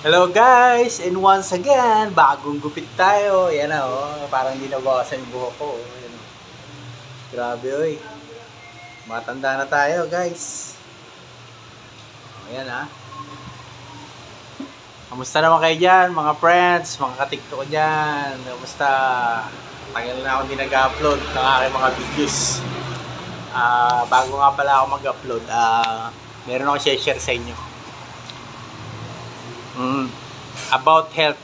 Hello guys! And once again, bagong gupit tayo. Yan na parang hindi nabawasan yung buhok ko. Yan, oh. Grabe oy. Matanda na tayo guys. Ayan Kamusta naman kayo dyan mga friends, mga ka-TikTok dyan? Kamusta? Tagal na ako hindi nag-upload ng aking mga videos. Bago nga pala ako mag-upload, meron ako share sa inyo. About health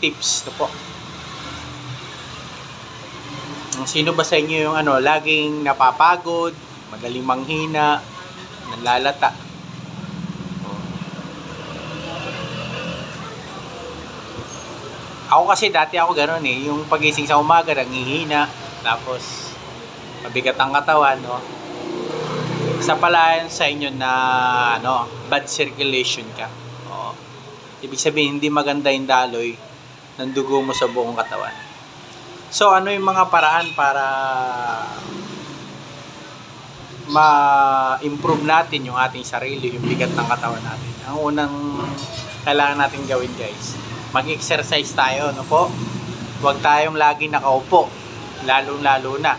tips po. Sino ba sa inyo yung laging napapagod, madaling manghina, nalalata? Ako kasi dati ako ganoon yung pagising sa umaga nanghihina, tapos mabigat ang katawan, Isa pala yan sa inyo na bad circulation ka. Ibig sabihin, hindi maganda yung daloy ng dugo mo sa buong katawan. So, ano yung mga paraan para ma-improve natin yung ating sarili, yung bigat ng katawan natin? Ang unang kailangan natin gawin, guys, mag-exercise tayo, po? Huwag tayong lagi nakaupo, lalo-lalo na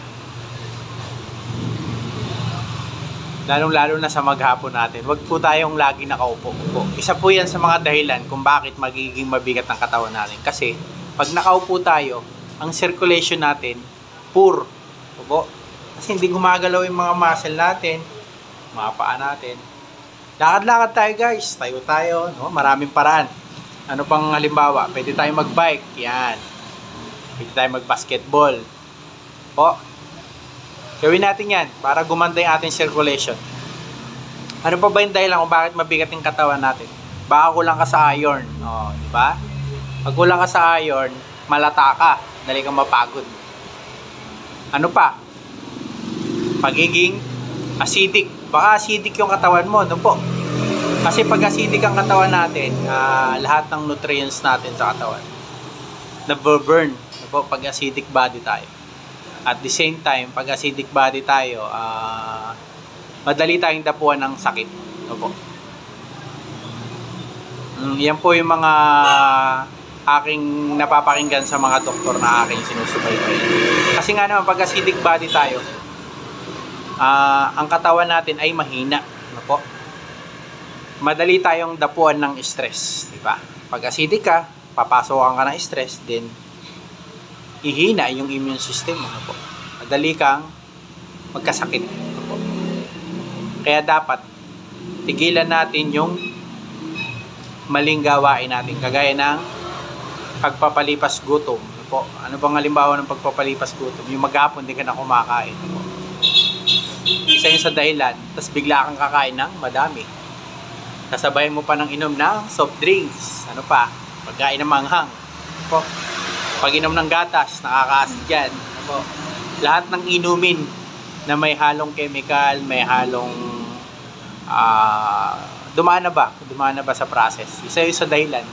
sa maghapon natin. Huwag po tayong lagi nakaupo po. Isa po yan sa mga dahilan kung bakit magiging mabigat ang katawan natin. Kasi pag nakaupo tayo, ang circulation natin poor po. Kasi hindi gumagalaw yung mga muscle natin, mga paa natin. Lakad-lakad tayo guys, tayo, maraming paraan. Ano pang halimbawa? Pwede tayong mag-bike, yan. Pwede tayong mag-basketball po. Gawin natin yan para gumanda yung ating circulation. Ano pa ba yung dahilan kung bakit mabigat yung katawan natin? Baka kulang ka sa iron. Di ba? Pag kulang ka sa iron, malata ka. Dali kang mapagod. Ano pa? Pagiging acidic. Baka acidic yung katawan mo. Po? Kasi pag acidic ang katawan natin, lahat ng nutrients natin sa katawan na-burn. Po? Pag acidic body tayo. At the same time, pag acidic body tayo, madali tayong dapuan ng sakit. Yan po yung mga aking napapakinggan sa mga doktor na aking sinusubaybayan. Kasi nga naman, pag acidic body tayo, ang katawan natin ay mahina. Madali tayong dapuan ng stress. Diba? Pag acidic ka, papasokan ka ng stress, then ihina yung immune system mo. Madali kang magkasakit. Kaya dapat tigilan natin yung maling gawain natin, kagaya ng pagpapalipas gutom. Ano bang halimbawa ng pagpapalipas gutom? Yung maghapon hindi ka na kumakain. Isa yun sa dahilan. Tapos bigla kang kakain ng madami. Kasabayan mo pa ng inom ng soft drinks. Ano pa? Pagkain ng manghang. Pag-inom ng gatas, nakaka-acid yan. Lahat ng inumin na may halong chemical, may halong dumaan na ba sa process. Isa yun sa dahilan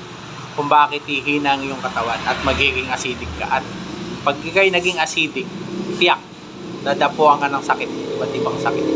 kung bakit hihinang yung katawan at magiging acidic ka. At pag ikay naging acidic, tiyak, dadapuan ka ng sakit, iba't ibang sakit.